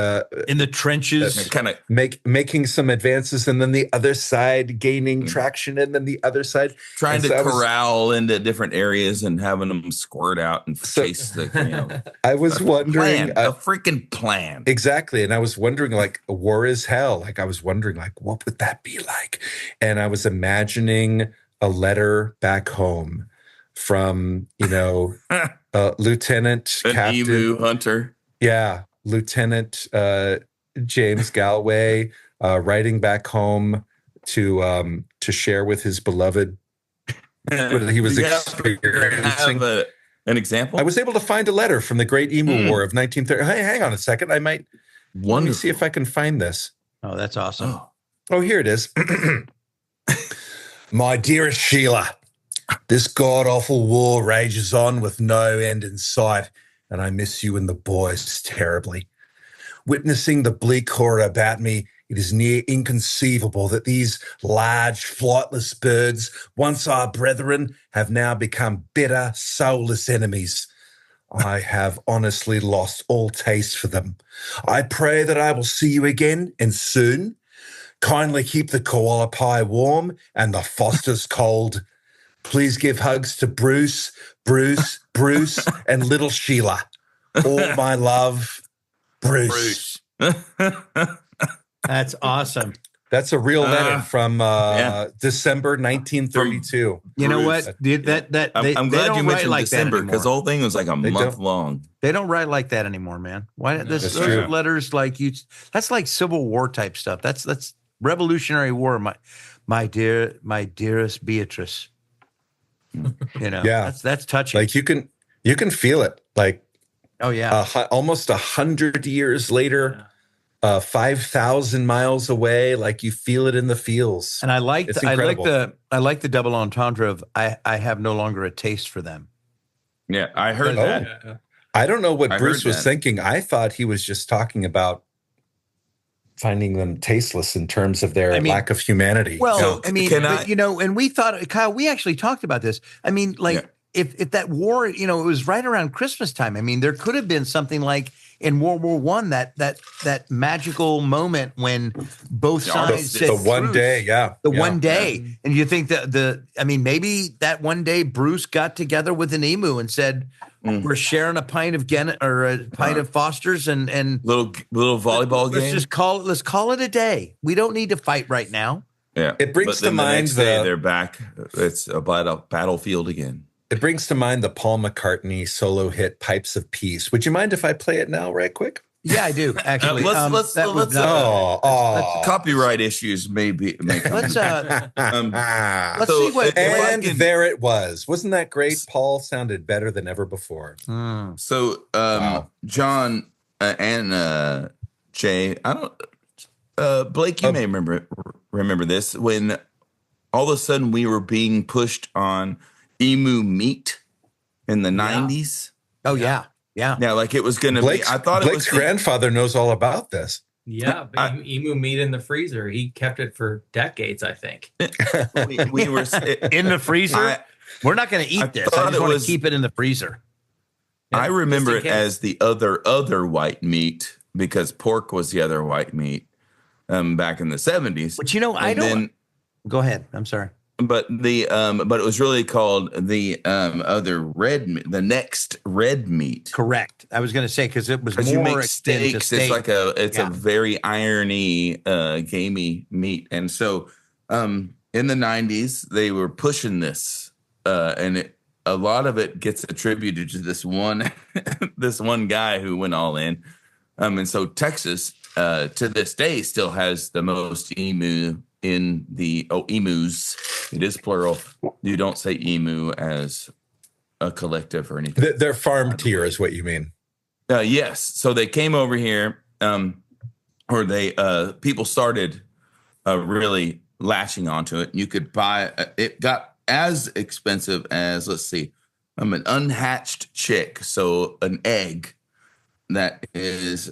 in the trenches, kind of making some advances, and then the other side gaining traction, and then the other side trying to corral into different areas and having them squirt out and chase the. I was wondering a freaking plan exactly, and I was wondering like war is hell. Like I was wondering like what would that be like, and I was imagining a letter back home from Lieutenant Captain Emu Hunter. Yeah, Lieutenant James Galway writing back home to share with his beloved what he was experiencing. An example? I was able to find a letter from the Great Emu War of 1930. Hey, hang on a second. Let me see if I can find this. Oh, that's awesome. Oh, here it is. My dearest Sheila, this god-awful war rages on with no end in sight, and I miss you and the boys terribly. Witnessing the bleak horror about me, it is near inconceivable that these large, flightless birds, once our brethren, have now become bitter, soulless enemies. I have honestly lost all taste for them. I pray that I will see you again, and soon. Kindly keep the koala pie warm and the Fosters cold. Please give hugs to Bruce, and little Sheila. All my love, Bruce. That's awesome. That's a real letter from December 1932. You know what? I'm glad you mentioned December because the whole thing was like a month long. They don't write like that anymore, man. Why? Those are letters like you. That's like Civil War type stuff. That's Revolutionary War. My dearest Beatrice. You know, that's touching. Like you can feel it. Like, oh yeah, almost 100 years later. 5,000 miles away, like you feel it in the feels. And I like the double entendre of I have no longer a taste for them. Yeah, I heard that. I don't know what Bruce was thinking. I thought he was just talking about finding them tasteless in terms of their lack of humanity. Well, and we thought, Kyle, we actually talked about this. I mean, if that war, it was right around Christmas time. I mean, there could have been something like in World War I, that magical moment when both sides said the one day, one day, and you think that maybe that one day Bruce got together with an emu and said, "We're sharing a pint of a pint of Foster's and little volleyball game. Let's call it a day. We don't need to fight right now." Yeah, it brings to mind the next day they're back. It's a battlefield again. It brings to mind the Paul McCartney solo hit "Pipes of Peace." Would you mind if I play it now, right quick? Yeah, I do actually. Let's copyright issues maybe. Let's see what. And there it was. Wasn't that great? Paul sounded better than ever before. So, John and Jay, I don't. Blake, you may remember this when all of a sudden we were being pushed on emu meat in the 90s. Oh yeah. Yeah, like it was going to be. I thought Blake's grandfather knows all about this. Yeah, emu meat in the freezer. He kept it for decades, I think. we were in the freezer. We're not going to eat this. I just want to keep it in the freezer. I remember it as the other white meat because pork was the other white meat back in the 70s. But I don't. Go ahead. I'm sorry. But it was really called the other red meat, the next red meat. Correct. I was going to say because it was more you make steaks. It's like a very irony, gamey meat, and so in the 90s they were pushing this, and a lot of it gets attributed to this one guy who went all in, and so Texas to this day still has the most emu. In the emus, it is plural. You don't say emu as a collective or anything. They're farmed here, is what you mean? Yes. So they came over here, or people started really latching onto it. You could buy it. Got as expensive as an unhatched chick, so an egg that is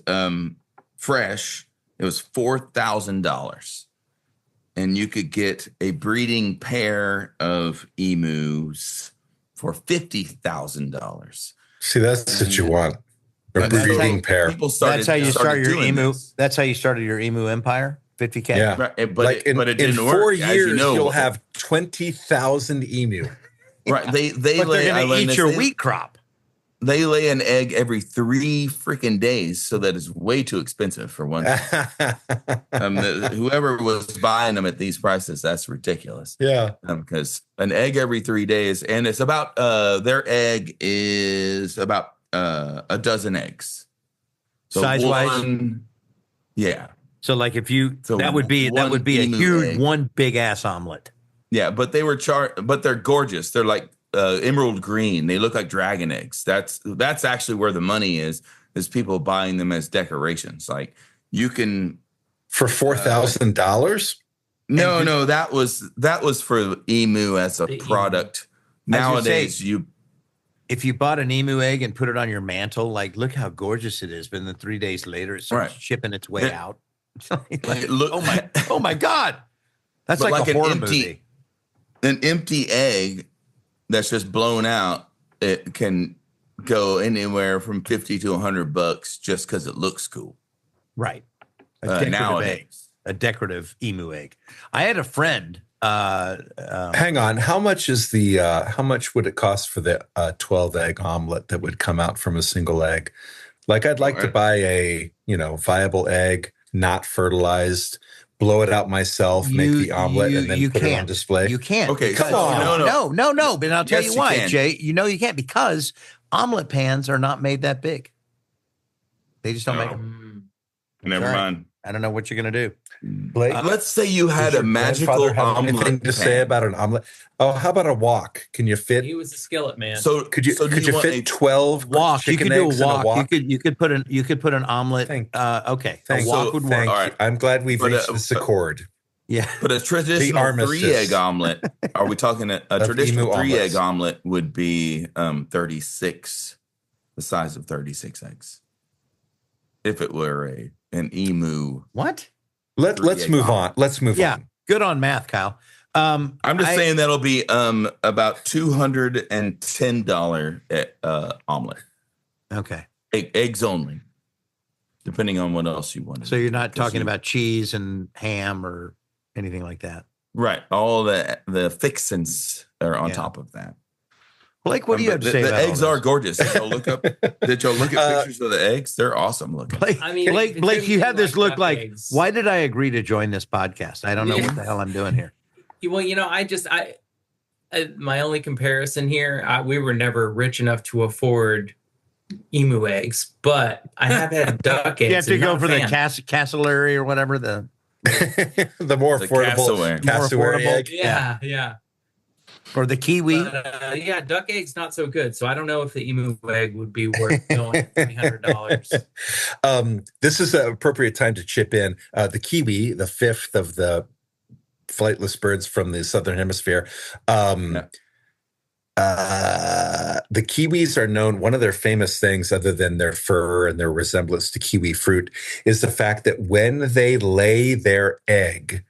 fresh. It was $4,000. And you could get a breeding pair of emus for $50,000. See, that's what you want. A breeding pair. That's how you start your emu. That's how you started your emu empire. $50K. Yeah, right, but it didn't in 4 work, years, you'll have 20,000 emu. Right? They but lay. They're going to eat your wheat crop. They lay an egg every 3 freaking days, so that is way too expensive for one. Whoever was buying them at these prices, that's ridiculous. Yeah, because an egg every 3 days, and it's about their egg is about a dozen eggs. So size wise, yeah. So like if you that would be a huge egg. One big ass omelet. Yeah, but they were but they're gorgeous. They're like emerald green. They look like dragon eggs. That's actually where the money is people buying them as decorations. Like you can for $4,000. No, that was for emu as a product. Nowadays, if you bought an emu egg and put it on your mantle, like look how gorgeous it is, but then 3 days later it starts shipping its way out. Oh my God. That's like a horror movie. An empty egg that's just blown out, it can go anywhere from $50 to $100 just because it looks cool. Right. Nowadays. A decorative emu egg. I had a friend. Hang on. How much would it cost for the 12 egg omelet that would come out from a single egg? Like I'd like to buy a, viable egg, not fertilized, blow it out myself, make the omelet, and then put it on display. You can't. Okay. Because, no. But I'll tell you why, Jay. You can't, because omelet pans are not made that big. They just don't make them. Never mind. I don't know what you're going to do. Blake, let's say you had a magical omelet. Anything to say about an omelet? Oh, how about a wok? Can you fit? He was a skillet man. So could you fit 12 wok? You could do a wok. You could put an omelet. Okay. A wok would work. All right. I'm glad we've reached this accord. Yeah. But a traditional 3-egg omelet, are we talking a traditional 3-egg omelet would be 36, the size of 36 eggs. If it were an emu. What? Let's move on. Let's move on. Yeah. Good on math, Kyle. I'm just saying that'll be about $210 omelet. Okay. Eggs only, depending on what else you want. So you're not talking about cheese and ham or anything like that. Right. All the fixins are on top of that. Blake, what do you have to say about the eggs are gorgeous. Did y'all look at pictures of the eggs? They're awesome looking. Blake, you have this look like eggs. Why did I agree to join this podcast? I don't know what the hell I'm doing here. Well, my only comparison here, we were never rich enough to afford emu eggs, but I have had duck eggs. You have to go for the cassowary or whatever the more affordable cassowary egg. Yeah. Or the kiwi. But, duck eggs not so good. So I don't know if the emu egg would be worth going $300. This is an appropriate time to chip in. The kiwi, the fifth of the flightless birds from the southern hemisphere. The kiwis are known. One of their famous things, other than their fur and their resemblance to kiwi fruit, is the fact that when they lay their egg,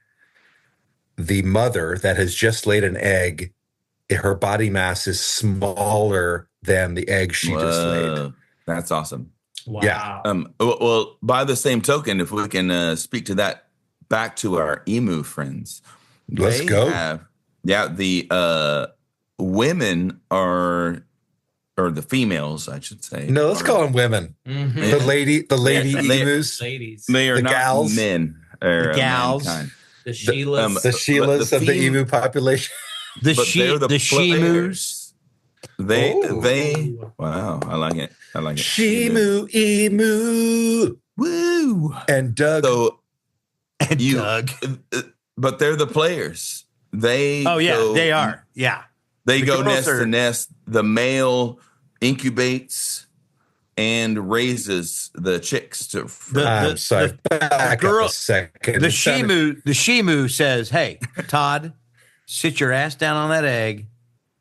the mother that has just laid an egg, her body mass is smaller than the egg she just laid. That's awesome. Wow. Yeah. Well, by the same token, if we can speak to that back to our emu friends. Let's go. The women or the females, I should say. No, let's call them women. Mm-hmm. The lady emus. Ladies. They are the not gals. Men. The gals. Mankind. The Sheilas. The Sheilas of the emu population. The shemus. They wow, I like it. Shemu, emu. Woo. And Doug. Doug. But they're the players. They are. Yeah. They go nest to nest. The male incubates and raises the chicks to I'm sorry. Back up a second. The shemu says, "Hey, Todd, sit your ass down on that egg.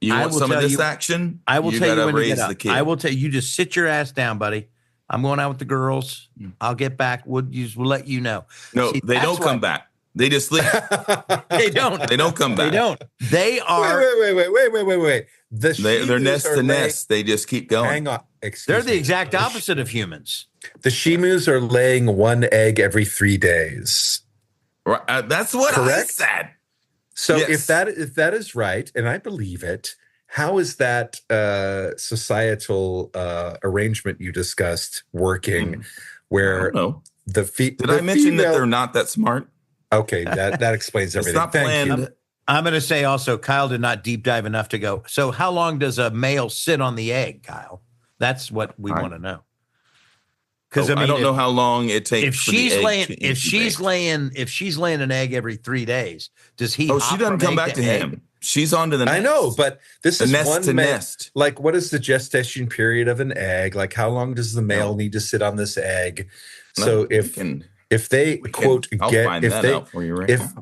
You want some of this action? I will tell you when you get up. the kid. I will tell you, just sit your ass down, buddy. I'm going out with the girls. I'll get back. We'll let you know." No, they don't come back. They just leave. They don't. They don't come back. They don't. They are. Wait. They're nest to nest. They just keep going. Hang on. They're the exact opposite of humans. The shemus are laying one egg every 3 days. Right. That's what I said. So if that is right, and I believe it, how is that societal arrangement you discussed working? Where I don't know. Did I mention that they're not that smart? Okay, that explains everything. It's not planned. I'm going to say also, Kyle did not deep dive enough to go. So how long does a male sit on the egg, Kyle? That's what we want to know. Because I don't know how long it takes. If she's laying an egg every 3 days, does he? She doesn't come back to him. She's on to the next. I know, but this is nest one to nest. Like, what is the gestation period of an egg? Like, how long does the male need to sit on this egg? So if they quote get if they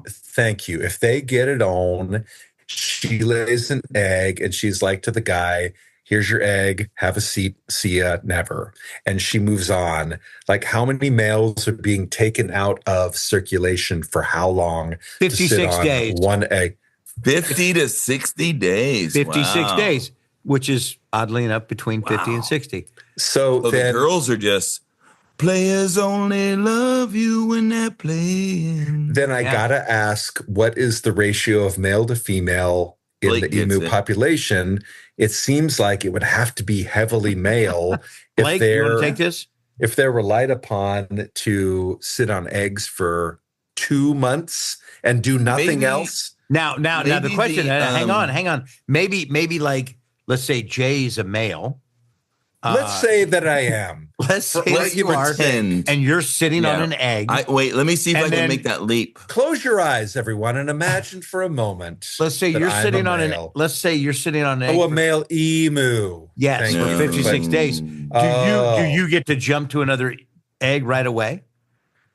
thank you, if they get it on, she lays an egg and she's like to the guy, here's your egg, have a seat, see ya, never. And she moves on. Like, how many males are being taken out of circulation for how long? 56 days. One egg. 50 to 60 days. 56 days, which is oddly enough between 50 and 60. So then, the girls are just, players only love you when they're playing. Then I gotta ask, what is the ratio of male to female in the emu population? It seems like it would have to be heavily male. Blake, you want to take this? If they're relied upon to sit on eggs for 2 months and do nothing else. Now the question, hang on. Maybe like, let's say Jay's a male. Let's say that I am. Let's say that you are, and you're sitting on an egg. Wait, let me see if I can make that leap. Close your eyes, everyone, and imagine for a moment. Let's say you're sitting on an. Let's say you're sitting on an egg. Oh, a male emu. Yes, for 56 days. Do you get to jump to another egg right away?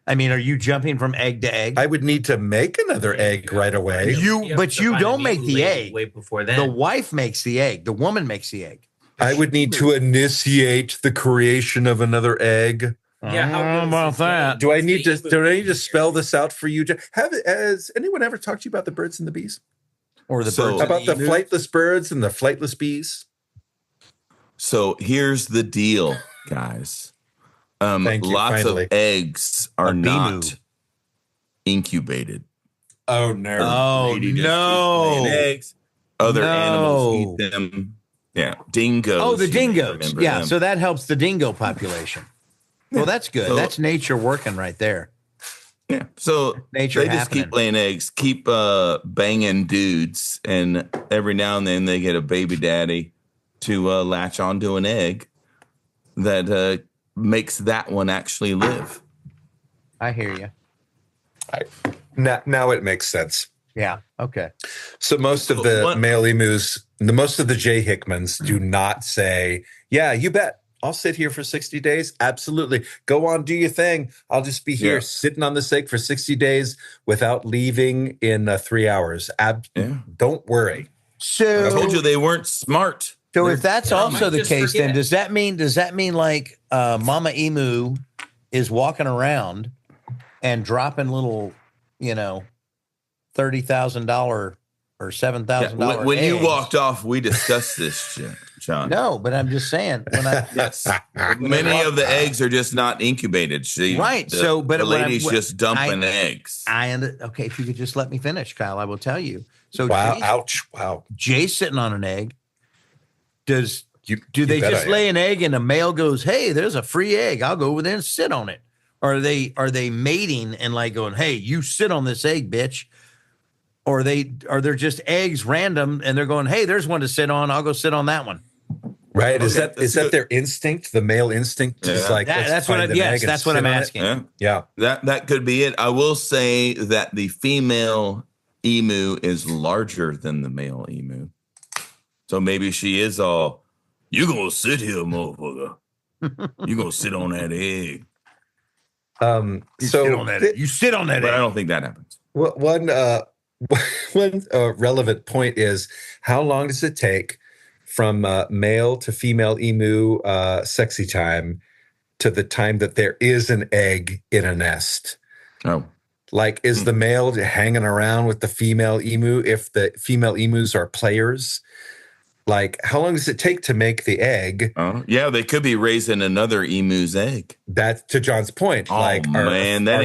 I mean, are you jumping from egg to egg? I would need to make another egg right away. But you don't make the egg. Way before then. The wife makes the egg. The woman makes the egg. I would need to initiate the creation of another egg. Yeah, how about that? Do I need to spell this out for you? Has anyone ever talked to you about the birds and the bees? Or the birds about the flightless birds and the flightless bees? So here's the deal, guys. Lots of eggs are not incubated. Oh no! Oh no! Eggs. Other animals eat them. Yeah, dingoes. Oh, the dingoes. Yeah, them. so that helps the dingo population. Well, that's good. So, that's nature working right there. Yeah. So nature they just keep laying eggs, keep banging dudes, and every now and then they get a baby daddy to latch onto an egg that makes that one actually live. I hear you. Now it makes sense. Yeah. Okay. So most of the male emus, most of the Jay Hickmans do not say, yeah, you bet. I'll sit here for 60 days. Absolutely. Go on, do your thing. I'll just be here sitting on this egg for 60 days without leaving in 3 hours. Don't worry. So I told you they weren't smart. So if that's also the case, then does that mean like Mama Emu is walking around and dropping little, $30,000 or $7,000? When you walked off, we discussed this, John. No, but I'm just saying. Yes, many of the eggs are just not incubated. Right. But the lady's just dumping eggs. Okay, if you could just let me finish, Kyle, I will tell you. So wow, Jay's sitting on an egg. Do they just lay an egg and the male goes, hey, there's a free egg. I'll go over there and sit on it. Or are they mating and like going, hey, you sit on this egg, bitch? Or they're just eggs random and they're going, hey, there's one to sit on. I'll go sit on that one. Right. Okay. Is that their instinct? The male instinct is like, that's what I'm asking. Yeah. That could be it. I will say that the female emu is larger than the male emu. So maybe she is all, you gonna sit here, motherfucker. You gonna sit on that egg. You sit on that egg. But I don't think that happens. One relevant point is, how long does it take from male to female emu sexy time to the time that there is an egg in a nest? Oh. Like, is the male hanging around with the female emu if the female emus are players? Like, how long does it take to make the egg? Yeah, they could be raising another emu's egg. That's to John's point. Oh, that ain't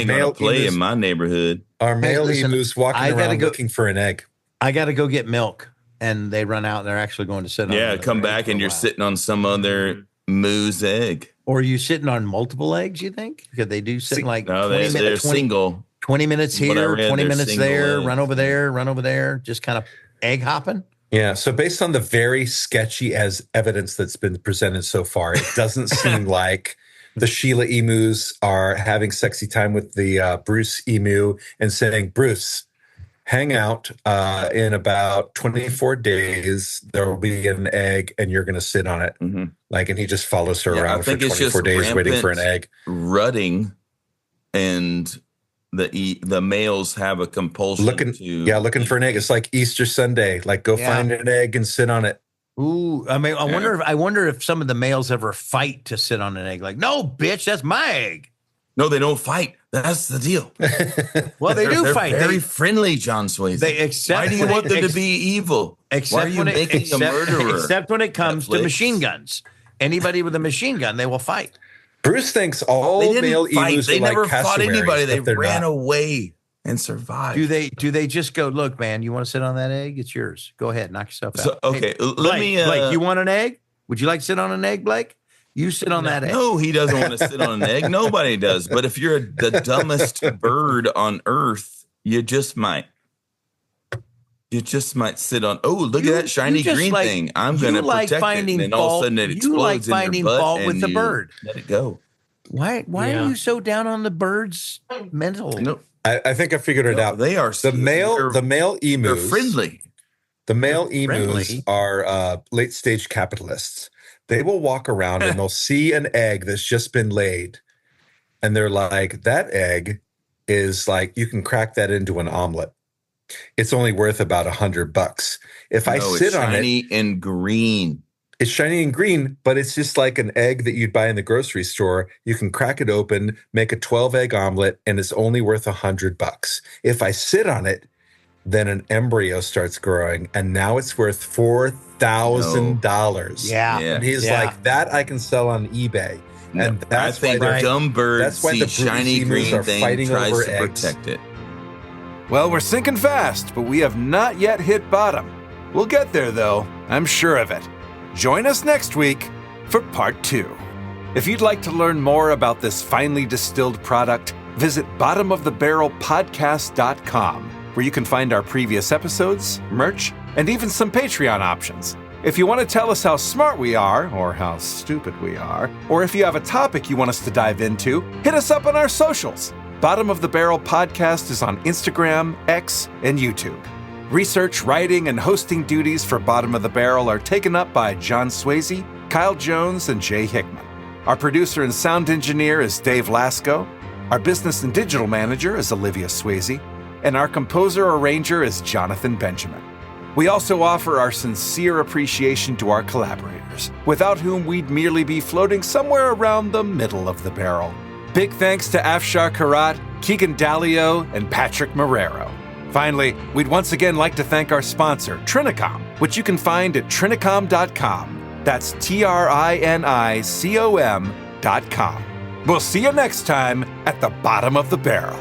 gonna play in my neighborhood. Our male emus walking around looking for an egg. I got to go get milk, and they run out, and they're actually going to sit on. Yeah, come back, and you're sitting on some other moo's egg. Or are you sitting on multiple eggs? You think? Because they do sit like 20 minutes, single. 20 minutes here, 20 minutes there, eggs. Run over there, just kind of egg hopping. Yeah, so based on the very sketchy as evidence that's been presented so far, it doesn't seem like the Sheila emus are having sexy time with the Bruce emu and saying, Bruce, hang out. In about 24 days, there will be an egg, and you're going to sit on it. Mm-hmm. And he just follows her around for 24 days waiting for an egg. Rutting, and the males have a compulsion looking for an egg. It's like Easter Sunday. Go find an egg and sit on it. Ooh, I mean, I wonder if some of the males ever fight to sit on an egg. No, bitch, that's my egg. No, they don't fight. That's the deal. Well, they're fight. They're very friendly, John Swayze. Why do you want them to be evil? Why are you making a murderer? Except when it comes to machine guns. Anybody with a machine gun, they will fight. Bruce thinks all male emus They never fought anybody. They ran not. away and survived. Do they just go, look, man, you want to sit on that egg? It's yours. Go ahead, knock yourself out. So, okay, hey, Blake, you want an egg? Would you like to sit on an egg, Blake? You sit on that egg. No, he doesn't want to sit on an egg. Nobody does. But if you're the dumbest bird on earth, you just might. You just might sit on. Oh, look at that shiny green thing! I'm going to protect it, and then all of a sudden it explodes. You like finding fault with the bird. Let it go. Why are you so down on the birds' mental? No, I think I figured it out. They are the male emus. They're friendly. The male emus are late stage capitalists. They will walk around and they'll see an egg that's just been laid. And they're like, that egg is you can crack that into an omelet. It's only worth about $100. If I sit on it. It's shiny and green. It's shiny and green, but it's just like an egg that you'd buy in the grocery store. You can crack it open, make a 12-egg omelet, and it's only worth $100. If I sit on it, then an embryo starts growing, and now it's worth $4,000. Yeah. And he's like, that I can sell on eBay. No, and that's why the dumb bird the shiny green thing tries to eggs. protect it. Well, we're sinking fast, but we have not yet hit bottom. We'll get there, though. I'm sure of it. Join us next week for part 2. If you'd like to learn more about this finely distilled product, visit bottomofthebarrelpodcast.com, where you can find our previous episodes, merch, and even some Patreon options. If you want to tell us how smart we are, or how stupid we are, or if you have a topic you want us to dive into, hit us up on our socials. Bottom of the Barrel Podcast is on Instagram, X, and YouTube. Research, writing, and hosting duties for Bottom of the Barrel are taken up by John Swayze, Kyle Jones, and Jay Hickman. Our producer and sound engineer is Dave Lasco. Our business and digital manager is Olivia Swayze. And our composer-arranger is Jonathan Benjamin. We also offer our sincere appreciation to our collaborators, without whom we'd merely be floating somewhere around the middle of the barrel. Big thanks to Afshar Karat, Keegan Dalio, and Patrick Marrero. Finally, we'd once again like to thank our sponsor, Trinicom, which you can find at trinicom.com. That's TRINICOM.com. We'll see you next time at the Bottom of the Barrel.